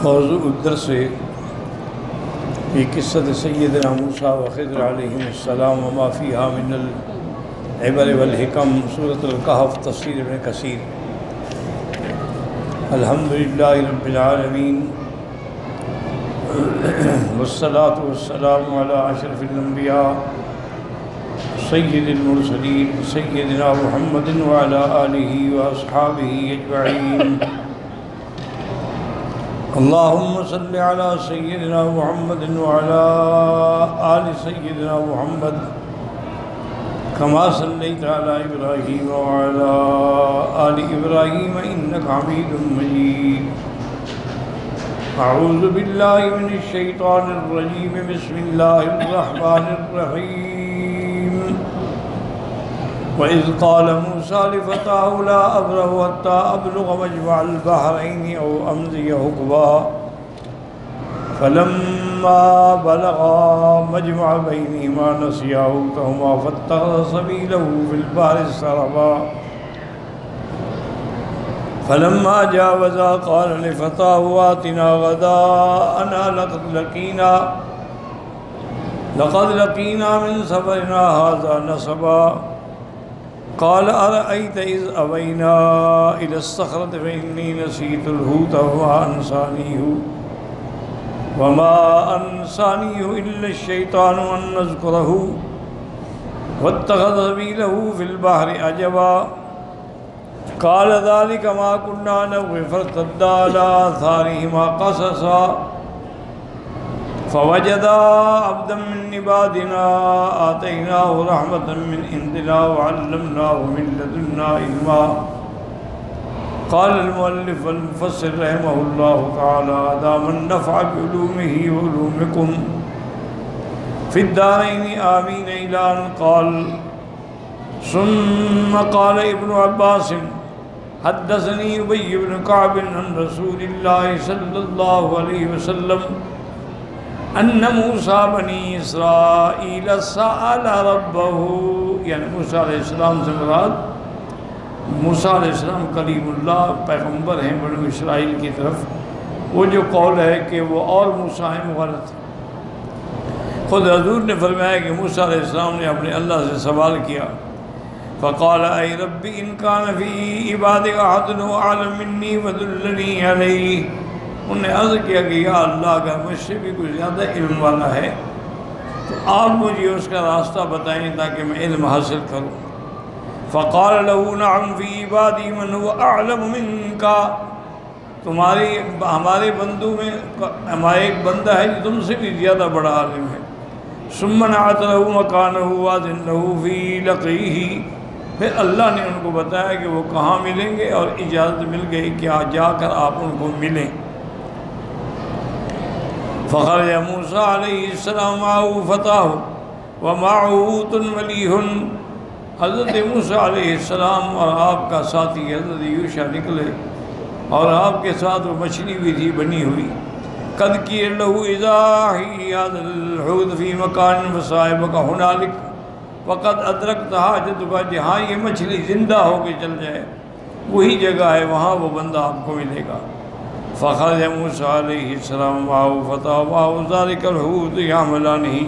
موضوع الدرس في قصة سيدنا موسى وخضر عليهم السلام وما فيها من العبر والحكم، سورة الكهف، تفسير ابن كثير. الحمد لله رب العالمين والصلاة والسلام على أشرف الأنبياء سيد المرسلين سيدنا محمد وعلى آله وأصحابه أجمعين. اللهم صل على سيدنا محمد وعلى آل سيدنا محمد كما صليت على إبراهيم وعلى آل إبراهيم إنك حميد مجيد. أعوذ بالله من الشيطان الرجيم. بسم الله الرحمن الرحيم. وإذ قال موسى لفتاه لا أبرح حتى أبلغ مجمع البحرين أو أمضي حقبا فلما بلغا مجمع بينهما نسيا حوتهما فاتخذ سبيله في البحر سربا فلما جاوزا قال لفتاه آتنا غداءنا لقد لقينا من سفرنا هذا نصبا قال أرأيت إذ أوينا إلى الصخرة فإني نسيت الحوت وما أنسانيه إلا الشيطان أن نذكره واتخذ سبيله في البحر عجبا قال ذلك ما كنا نبغي فارتدا على آثارهما قصصا فوجدا عبدا من عبادنا آتيناه رحمة من عندنا وعلمناه من لدنا علما. قال المؤلف والمفسر رحمه الله تعالى دام النفع بعلومه وعلومكم في الدارين آمين إلى أن قال ثم قال ابن عباس حدثني أبي بن كعب عن رسول الله صلى الله عليه وسلم ان موسیٰ بنی اسرائیل سأل ربہ، یعنی موسیٰ علیہ السلام سے مراد موسیٰ علیہ السلام کلیم اللہ پیغمبر ہیں بنو اسرائیل کی طرف. وہ جو قول ہے کہ وہ اور موسیٰ ہیں غلط ہے. خود حضور نے فرمایا کہ موسیٰ علیہ السلام نے اپنے اللہ سے سوال کیا فقال اے رب ان کان فی عبادک احد اعلم منی فدلنی علیہ. انہوں نے عرض کیا کہ یا اللہ اگر مجھ سے بھی کوئی زیادہ علم والا ہے تو آپ مجھے اس کا راستہ بتائیں تاکہ میں علم حاصل کروں. فقال له نعم فی عبادی من هو اعلم منک. ہمارے بندوں میں ہمارا ایک بندہ ہے جو تم سے بھی زیادہ بڑا عالم ہے. ثم نعت له مکانہ واذنہ فی لقیہ. پھر اللہ نے ان کو بتایا کہ وہ کہاں ملیں گے اور اجازت مل گئی کہ جا کر آپ ان کو ملیں. فخرج موسیٰ علیہ السلام معه فتاه ومعه حوت ملیح. حضرت موسیٰ علیہ السلام اور آپ کا ساتھی حضرت یوشع نکلے اور آپ کے ساتھ وہ مچھلی بھی تھی بنی ہوئی. قد کیر له اذا ہی هذا الحوت فی مکان وصاحبک هنالک وقد ادرکت حاجتک. جہاں یہ مچھلی زندہ ہو کے چل جائے وہی جگہ ہے، وہاں وہ بندہ آپ کو ملے گا. فخرج موسیٰ علیہ السلام معه فتاه معه ذلك الحوت يحملانه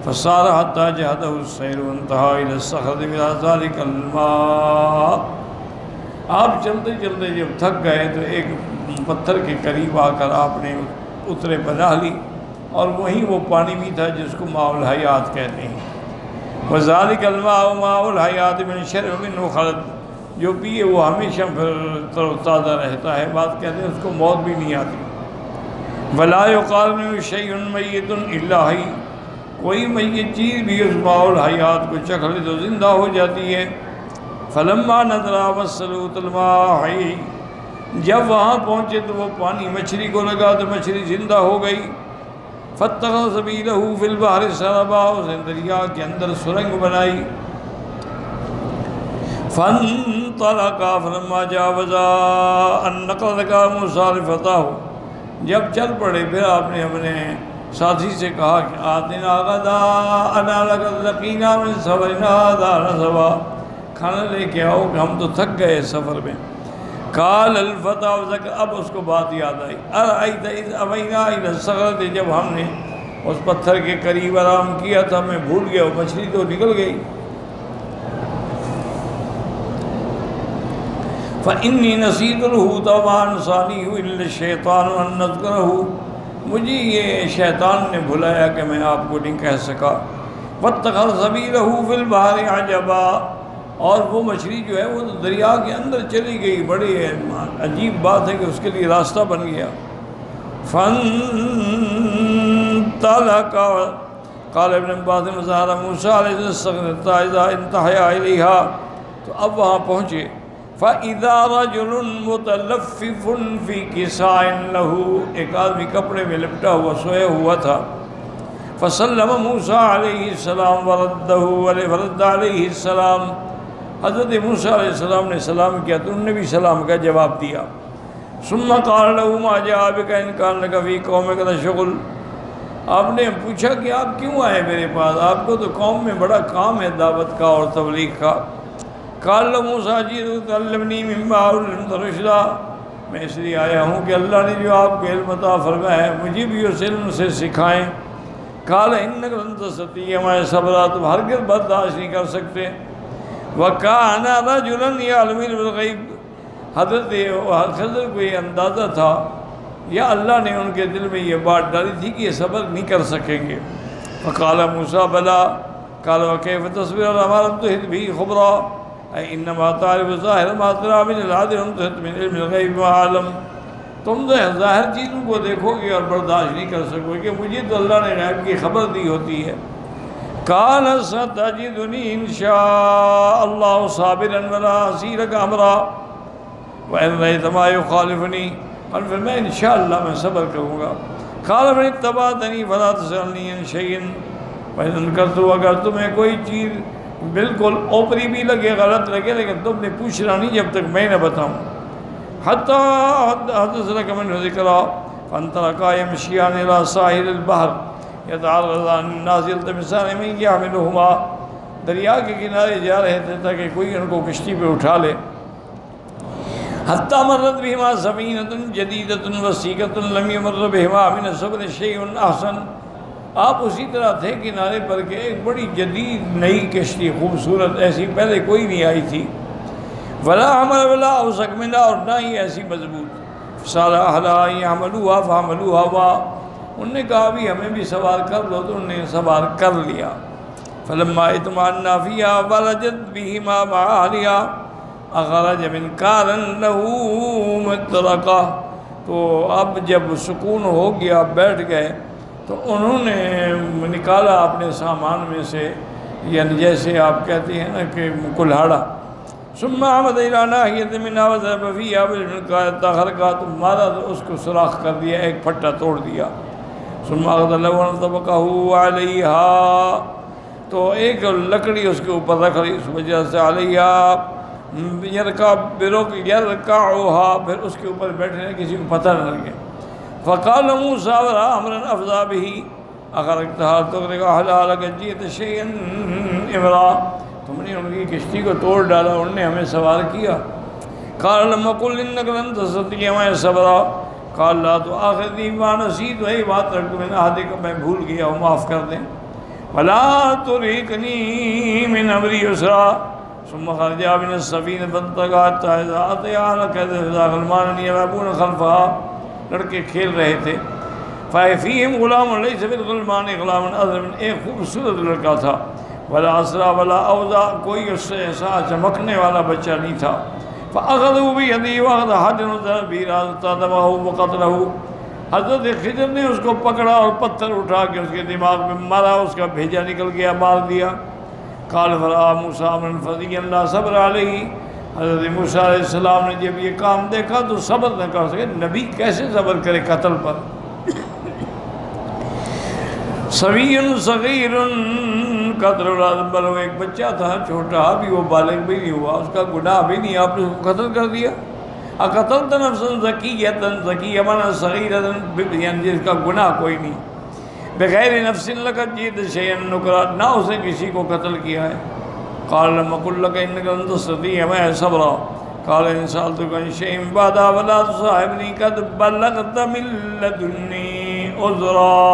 فسار حتى جهده السيل وانتهى إلى الصخرة إلى ذلك الماء. آپ چلتے چلتے جب تھک گئے تو ایک پتھر کے قریب آ کر آپ نے اترے پناہ لی اور وہیں وہ پانی بھی تھا جس کو ماء الحیات کہتے ہیں. وذلك الماء ماء الحیات من شرب منه خلد. جو پیے وہ ہمیشہ پھر تر و تازہ رہتا ہے. بات کہتے ہیں اس کو موت بھی نہیں آتی. ولا يقال من شيء ميت الا حي. کوئی میت چیز بھی اس ماء الحیات کو چکھ لے تو زندہ ہو جاتی ہے. فلما نظر وصلوت الماء حي. جب وہاں پہنچے تو وہ پانی مچھلی کو لگا تو مچھلی زندہ ہو گئی. فاتخذ سبيله في البحر سربا. اس نے دریا کے اندر سرنگ بنائی. فانطلقا فلما جاوزا النقلقا موسیٰ لفتاه. جب چل پڑے پھر آپ نے اپنے ساتھی سے کہا کہ آتنا غداءنا لقد لقینا من سفرنا هذا نصبا. کھانا لے کے آؤ کہ ہم تو تھک گئے سفر میں. قال الفتى ذکر، اب اس کو بات یاد آئی، ارأیت اذ اوینا الی الصخرۃ، جب ہم نے اس پتھر کے قریب آرام کیا تھا، میں بھول گیا، وہ مچھلی تو نکل گئی۔ فإنی نسیت الحوت وما انسانیہ الا الشیطان ان نذکرہ، مجھے یہ شیطان نے بھلایا کہ میں آپ کو نہیں کہہ سکا۔ واتخذ سبیلہ فی البحر عجبا، اور وہ مچھلی جو ہے وہ تو دریا کے اندر چلی گئی، بڑی عجیب بات ہے کہ اس کے لیے راستہ بن گیا۔ فانطلق، قال ابن عباس ظہر موسیٰ علیہ السلام اذا انتہا الیہا، تو اب وہاں پہنچے، فَإِذَا رَجُلٌ مُتَلَفِّفٌ فِي كِسَاءٍ لَهُ، ایک آدمی کپڑے میں لپٹا ہوا سویا ہوا تھا۔ فَسَلَّمَ مُوسیٰ علیہ السلام وَرَدَّ علیہ السلام، حضرت موسیٰ علیہ السلام نے سلام کیا تو انہوں نے بھی سلام کا جواب دیا۔ ثُمَّ قَالَ لَهُ مَا جَاءَ بِكَ إِنْ كَانَ لَكَ فِي قَوْمِكَ لَشُغْلٌ، آپ نے پوچھا کہ آپ کیوں آئے میرے پاس، آپ کو تو قوم میں بڑا کام ہے دعوت کا اور تبلیغ کا۔ قال موسیٰ جئت تعلمنی مما علمت رشدا، میں اس لیے آیا ہوں کہ اللہ نے جو آپ کو علم عطا فرمایا ہے مجھے بھی اس علم سے سکھائیں۔ قال انک لن تستطیع معی صبرا، تم ہرگز برداشت نہیں کر سکتے۔ وکان رجلا یعلم بالغیب، حضرت خضر کو یہ اندازہ تھا یا اللہ نے ان کے دل میں یہ بات ڈالی تھی کہ یہ صبر نہیں کر سکیں گے۔ فقال موسیٰ بلا، قال وکیف تصبر علی ما لم تحط به خبرا، انما تعرف ظاہر ما تری من العدل لم تحط من علم الغیب ما عالم، تم تو ظاہر چیزوں کو دیکھو گے اور برداشت نہیں کر سکو گے، مجھے تو اللہ نے غیب کی خبر دی ہوتی ہے۔ قال ستجدنی ان شاء اللہ صابرا ولا اعصی لک امرا وان رأیت ما یخالفنی، اور پھر میں انشاءاللہ میں صبر کروں گا۔ قال من اتبعتنی فلا تسألنی عن شیء فإن انکرت، اگر تمہیں کوئی چیز بالکل اوپری بھی لگے غلط لگے لیکن تم نے پوچھنا نہیں جب تک میں نہ بتاؤں۔ حتی حدث لک منہ ذکرا، فانطلقا یمشیان الی ساحل البحر یتعرضان الناس یلتمسان من یحملہما، دریا کے کنارے جا رہے تھے تاکہ کوئی ان کو کشتی پہ اٹھا لے۔ حتی مرت بہما سفینۃ جدیدۃ وسیقۃ لم یمر بہما من الصبر شیء احسن، آپ اسی طرح تھے کنارے پر کہ ایک بڑی جدید نئی کشتی خوبصورت، ایسی پہلے کوئی نہیں آئی تھی۔ ولا حمل ولا اوسق منها، اور نہ ہی ایسی مضبوط۔ سال اہلھا یحملوها فحملوها وا، انہوں نے کہا بھی ہمیں بھی سوار کر لو تو انہوں نے سوار کر لیا۔ فلما اطمأن فيها ولجت بهما مع اهلها اخرج من كارن له مطرقا، تو اب جب سکون ہو گیا بیٹھ گئے تو انہوں نے نکالا اپنے سامان میں سے، یعنی جیسے آپ کہتے ہیں نا کہ کلہاڑا۔ ثم عمد الى ناحیۃ منها وضرب فيها بالمنقار تخرقا، تو مارا تو اس کو سوراخ کر دیا، ایک پھٹا توڑ دیا۔ ثم اخذ لون طبقه عليها، تو ایک لکڑی اس کے اوپر رکھ لی، اس وجہ سے علیہا یرکعها، پھر اس کے اوپر بیٹھنے کسی کو پتہ نہ لگے۔ فقال موسیٰ ورأى امرا افضى به اخرجتها تغرق اهلها لقد جئت شيئا امرا، تم نے ان کی کشتی کو توڑ ڈالا، انہوں نے ہمیں سوار کیا۔ قال لم اقل انك لن تستطيع معي صبرا، قال لا تؤاخذني بما نسيت، وہی بات رکھ میں عہد میں بھول گیا ہوں، معاف کر دیں۔ ولا ترهقني من امری یسرا، ثم خرجا من السفینہ فانطلقا حتى اذا اتيا اهل القرية غلمان يلعبون خلفها، لڑکے کھیل رہے تھے۔ فیہم غلام لیس فی الغلمان غلام اعظم، ایک خوبصورت لڑکا تھا، ولا اسرا ولا اوضا، کوئی اس سے ایسا چمکنے والا بچہ نہیں تھا۔ فاخذوا بیدی واخذ حجر ضرب دمه وقتله، حضرت خضر نے اس کو پکڑا اور پتھر اٹھا کے اس کے دماغ میں مارا، اس کا بھیجا نکل گیا، مار دیا۔ قال فرآ موسیٰ امرا فظیعا لا صبر علیہ، حضرت موسیٰ علیہ السلام نے جب یہ کام دیکھا تو صبر نہ کر سکے، نبی کیسے صبر کرے قتل پر۔ صبی صغیر قتل الازبر، وہ ایک بچہ تھا چھوٹا، ابھی وہ بالغ بھی نہیں ہوا، اس کا گناہ بھی نہیں، آپ نے اس کو قتل کر دیا۔ اقتلت نفسا زکیۃ، زکیہ معنی صغیرۃ، یعنی جس کا گناہ کوئی نہیں، بغیر نفس لقد جئت شیئا نکرا، نہ اس نے کسی کو قتل کیا ہے۔ قال لم اقل لك انك لن تستطيع معي صبرا، قال ان سألتك عن شيء بعدها فلا تصاحبني قد بلغت من لدني عذرا.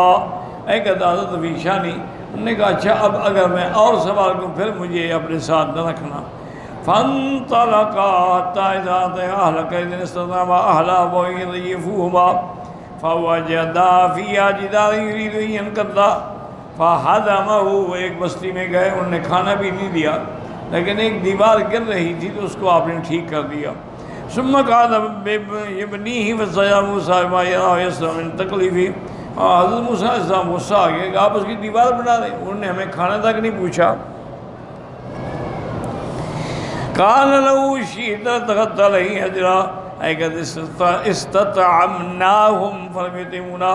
اے کہتا حضرت ویشانی، انہوں نے کہا اچھا اب اگر میں اور سوال کروں پھر مجھے اپنے ساتھ نہ رکھنا. فانطلقا حتى إذا أتيا أهل قرية استطعما أهلها ويضيفوهما فوجدا فيها جدارا يريد أن ينقض فهدمه. وہ ایک بستی میں گئے، انہوں نے کھانا بھی نہیں دیا لیکن ایک دیوار گر رہی تھی تو اس کو آپ نے ٹھیک کر دیا. ثم قال ابنيه فسجد موسى بما يرى يسرا من تكليفه. حضرت موسیٰ علیہ السلام غصہ آ گیا کہ آپ اس کی دیوار بنا دیں، انہوں نے ہمیں کھانا تک نہیں پوچھا. قال لو شئت اتخذت عليه اجرا. اے قد استطعمناهم فلم يطعمونا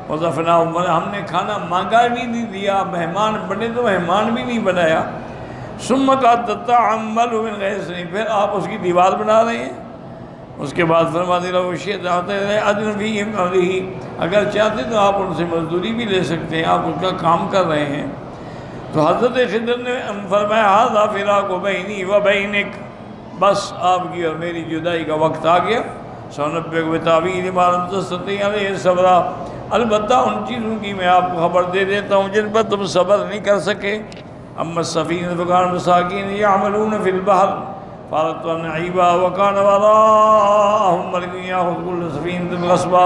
وضفناهم. ہم نے کھانا مانگا بھی نہیں دیا، مہمان بنے تو مہمان بھی نہیں بنایا. ثم قد تتعمل من غیر سنی، پھر آپ اس کی دیوار بنا رہے ہیں. اس کے بعد فرما دیا لو شئت اجنبی علیہ، اگر چاہتے تو آپ ان سے مزدوری بھی لے سکتے ہیں، آپ ان کا کام کر رہے ہیں. تو حضرت خضر نے فرمایا ھذا فراق بینی و بینک، بس آپ کی اور میری جدائی کا وقت آ گیا. سنبئک بتاویل ما لم تستطع علیہ صبرا، البتہ ان چیزوں کی میں آپ کو خبر دے دیتا ہوں جن پر تم صبر نہیں کر سکے. اما السفینۃ فکانت مساکین یعملون فی البحر فاردت ان عیبا وکان وراءہم ملک یاخذ کل سفینۃ غصبا.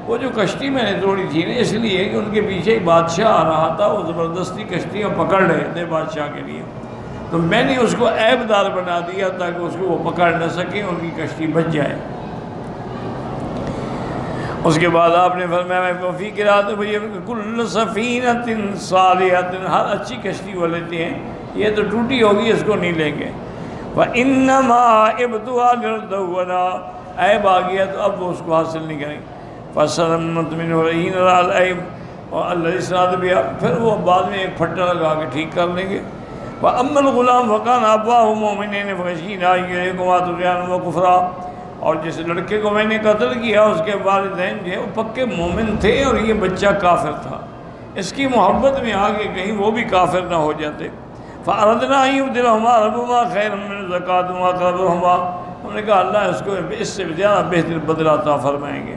وہ جو کشتی میں نے توڑی تھی نا اس لیے کہ ان کے پیچھے ایک بادشاہ آ رہا تھا، وہ زبردستی کشتیاں پکڑ رہے تھے بادشاہ کے لیے، تو میں نے اس کو عیب دار بنا دیا تاکہ اس کو وہ پکڑ نہ سکیں، ان کی کشتی بچ جائے. اس کے بعد آپ نے فرمایا فی قرأۃ کل سفینۃ صالحۃ، ہر اچھی کشتی وہ لیتے ہیں، یہ تو ٹوٹی ہوگی اس کو نہیں لیں گے. وَإِنَّمَا عِبْتُهَا لِرْدَوَّنَا، عیب آ گیا تو اب وہ اس کو حاصل نہیں کریں گے. فَسَلَمَّتْ مِنْهُ حِينَ رَأَى الْعَيْبَ وَالَّذِي اسْتَعَاذَ بِهَا، پھر وہ بعد میں ایک پھٹا لگا کے ٹھیک کر لیں گے. وَأَمَّا الْغُلَامُ فَكَانَ أَبَوَاهُ مُؤْمِنَيْنِ فَخَشِينَا أَن يُرْهِقَهُمَا طُغْيَانًا وَكُفْرًا. اور جس لڑکے کو میں نے قتل کیا اس کے والدین جو ہے وہ پکے مومن تھے اور یہ بچہ کافر تھا، اس کی محبت میں آگے کہیں وہ بھی کافر نہ ہو جاتے. فَأَرَدْنَا أَن يُبْدِلَهُمَا رَبُّهُمَا خَيْرًا مِنْ زَكَاةٍ وَأَقْرَبَ رُحْمًا، ہم نے کہا اللہ اس کو اس سے زیادہ بہتر بدلہ عطا فرمائیں گے.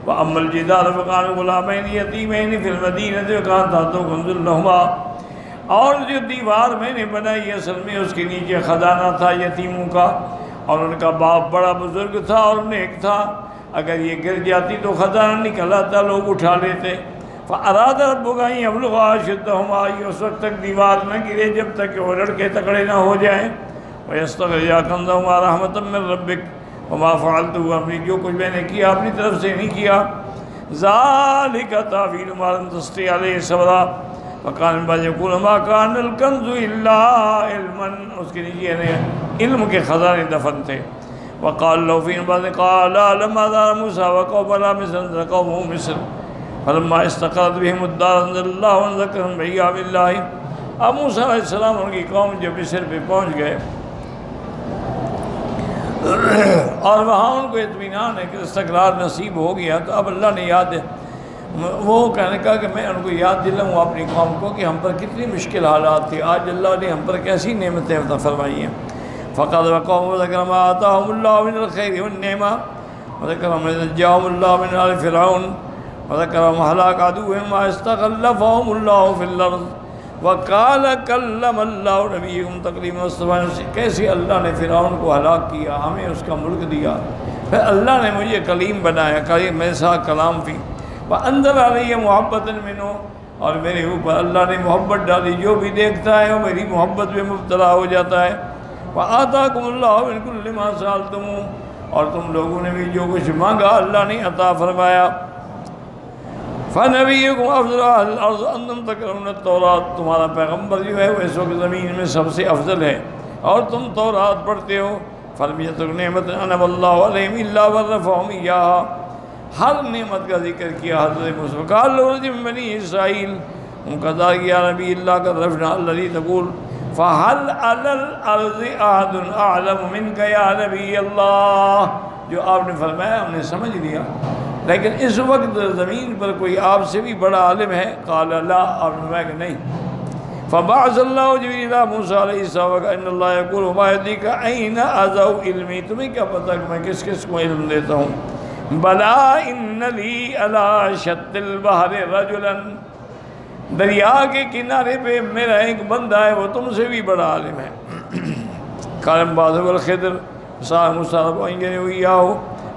وَأَمَّا الْجِدَارُ فَكَانَ غُلَامَيْنِ يَتِيمَيْنِ فِي الْمَدِينَةِ وَكَانَ تَحْتَهُ كَنْزٌ لَهُمَا. اور جو دیوار میں نے بنائی اصل میں اس کے نیچے خزانہ تھا یتیموں کا، اور ان کا باپ بڑا بزرگ تھا اور نیک تھا، اگر یہ گر جاتی تو خزانہ نکل آتا، لوگ اٹھا لیتے. فَأَرَادَ رَبُّكَ أَن يَبْلُغَا أَشُدَّهُمَا، اس وقت تک دیوار نہ گرے جب تک کہ وہ لڑکے تکڑے نہ ہو جائیں. وَيَسْتَخْرِجَا كَنزَهُمَا رَحْمَةً مِّن رَّبِّكَ وَمَا فَعَلْتُهُ عَنْ أَمْرِي، جو کچھ میں نے کیا اپنی طرف سے نہیں کیا. ذَلِكَ تَأْوِيلُ مَا لَمْ تَسْطِع عَلَيْهِ صَبْرًا وَكَانَ مِن بَعْدِ يَقُولُ مَا كَانَ الْكَنزُ إِلَّا عِلْمًا، اس کے نیچے علم کے خزانے دفن تھے. وقال لو فی بعض قال لما دار موسیٰ وقوم بلا مصر قومه مصر فلما استقرت بهم الدار انزل اللہ ذکرهم بایام اللہ. اب موسیٰ علیہ السلام ان کی قوم جب مصر پہ پہنچ گئے اور وہاں ان کو اطمینان ہے کہ استقرار نصیب ہو گیا، تو اب اللہ نے یاد وہ کہنے کا کہ میں ان کو یاد دلاؤں اپنی قوم کو کہ ہم پر کتنی مشکل حالات تھی، آج اللہ نے ہم پر کیسی نعمتیں عطا فرمائی ہیں. فقد وقوم وذكر ما آتاهم الله من الخير والنعمة وذكر ما نجاهم الله من آل فرعون وذكر ما هلاك عدوهم ما استخلفهم الله في الأرض وقال كلم الله نبيهم تكليما. کیسے اللہ نے فرعون کو ہلاک کیا، ہمیں اس کا ملک دیا، پھر اللہ نے مجھے کلیم بنایا، کلیم میرے ساتھ کلام تھی. وأنزل علي محبة منه، اور میرے اوپر اللہ نے محبت ڈالی، جو بھی دیکھتا ہے وہ میری محبت میں مبتلا ہو جاتا ہے. وَآتَاكُمُ اللَّهُ مِن كُلِّ مَا سَأَلْتُمُوهُ، اور تم لوگوں نے بھی جو کچھ مانگا اللہ نے عطا فرمایا. فَنَبِيُّكُمْ أَفْضَلُ أَهْلِ الْأَرْضِ أَنْتُمْ تَقْرَؤُونَ التَّوْرَاةَ، تمہارا پیغمبر جو ہے وہ اس وقت زمین میں سب سے افضل ہے اور تم تورات پڑھتے ہو. فَلَمْ يَذْكُرْ نِعْمَةً أَنْعَمَ اللَّهُ عَلَيْهِمْ إِلَّا وَرَّفَعَهُمْ إِيَّاهَا، ہر نعمت کا ذکر کیا حضرت موسیٰ. قَالَ لِرَجُلٍ مِّن بَنِي إِسرَائِيلَ، ان کا دار کیا نبی اللہ کا رفنا الذی تقول فَهَلْ عَلَى الْأَرْضِ أَحَدٌ أَعْلَمُ مِنْكَ يَا نَبِيَّ اللَّهِ، جو آپ نے فرمایا ہم نے سمجھ لیا، لیکن اس وقت زمین پر کوئی آپ سے بھی بڑا عالم ہے؟ قال لا، آپ نے فرمایا کہ نہیں. فبعث اللہ جبریل الی موسیٰ علیہ السلام وقال ان اللہ یقول ما یدریک این اضع علمی، تمہیں کیا پتہ کہ میں کس کس کو علم دیتا ہوں؟ بلا ان لی علی شط البحر رجلا، دریا کے کنارے پہ میرا ایک بندہ ہے، وہ تم سے بھی بڑا عالم ہے۔ قال بعض الخضر صاحب موسیٰ وإنجنی وإیاہ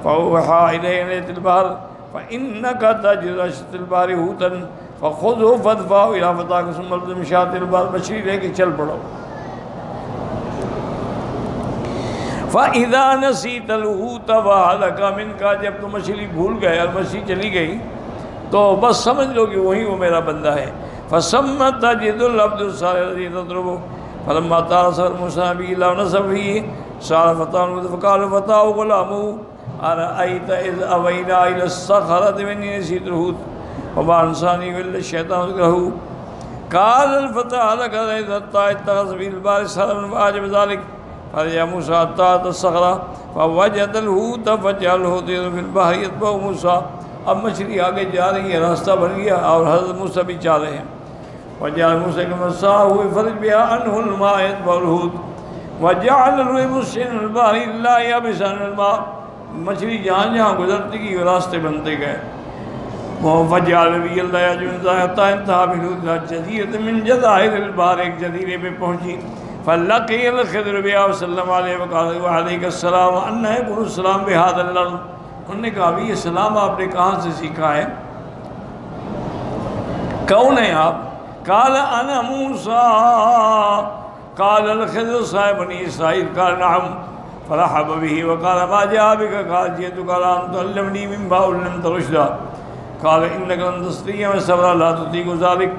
فأوحى إلیہ أن ائت البحر فإنک تجد علی شط البحر حوتا فخذه فادفعه إلى فتاك ثم الزم شاط البحر، مچھلی لے کے چل پڑو۔ فإذا نسیت الحوت وهلك منك، جب تم مچھلی بھول گئے اور مچھلی چلی گئی تو بس سمجھ لو کہ وہی وہ میرا بندہ ہے۔ فثم تجد العبد الصالح الذي تطلبه فلما طار سفر موسیٰ به إلى نسبه سأل فتاه فقال فتاه غلامه أرأيت إذ أوينا إلى الصخرة وإني نسيت الحوت وما أنسانيه إلا الشيطان ذكره قال الفتى هلك إذا اتخذ في البحر سهلا فأعجب ذلك فرجع موسى حتى أتى الصخرة فوجد الحوت فجعله يطير في البحر يتبعه موسى۔ اب مچھلی آگے جا رہی ہے، راستہ بن گیا اور حضرت موسیٰ بھی چاہ رہے ہیں۔ وجعل موسى كما سعاه يفرج بها عنه الماء يتبع الحوت وجعل المسلم البحر إلا يابسا من الماء، مچھلی جہاں جہاں گزرتی گئی راستے بنتے گئے۔ وجعل به الله يجوز حتى انتهى بالحوت جزيرة من جزائر البحر، ایک جزیرے پہ پہنچی۔ فلقي الخضر بها وسلم عليه وقال وعليك السلام أن يكون السلام بهذا الأرض، انہوں نے کہا بھی یہ سلام آپ نے کہاں سے سیکھا ہے؟ کون ہیں آپ؟ قال انا موسیٰ قال الخضر صاحب بنی اسرائیل قال نعم فرحب به وقال ما جاء بك قال جئتك أن تعلمني مما علمت رشدا قال انك لن تستطيع صبرا لا تطيق ذلك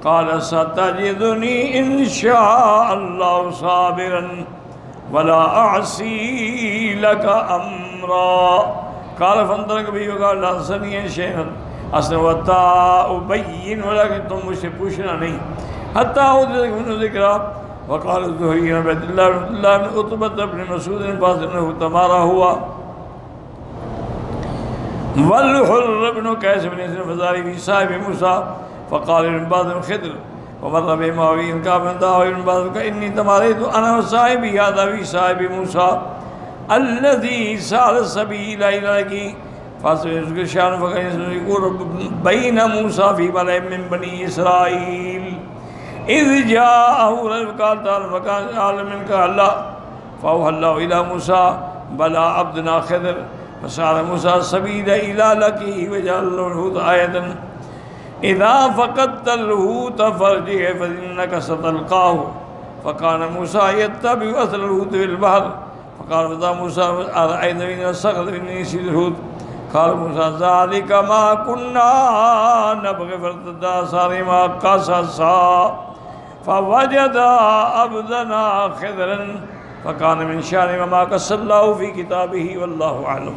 قال ستجدني ان شاء الله صابرا ولا اعصي لك امرا قال فانطلق به وقال لا تسألني شيئا حتى ابين، ولكن تم مجھ سے پوچھنا نہیں حتى اودرك منه ذکرا۔ وقال الزهري عن عبد الله بن عتبة بن مسعود قال انه تمارى هو والحر بن قيس بن الفزاري في صاحب موسى فقال ابن باز الخضر ومر به معاوية كعب بن داوود ابن باز اني تماريت انا وصاحبي هذا في صاحب موسى الذي سال السبيل الى فاصبر شان فقال بين موسى في ملأ من بني اسرائيل اذ جاءه قال تعالى مكان عالم منك الله فاوحى الله الى موسى بلى عبدنا خضر فسار موسى السبيل الى لقيه وجعل له الحوت آية اذا فقدت الحوت فارجع فانك ستلقاه فكان موسى يتبع اثر الحوت في البحر فقال فتى موسى أرأيت من الصخرة إني نسيت الحوت قال موسى ذلك ما كنا نبغي فارتدى صارما قصصا فوجد عبدنا خضرا فكان من شأنه ما قص الله في كتابه والله أعلم۔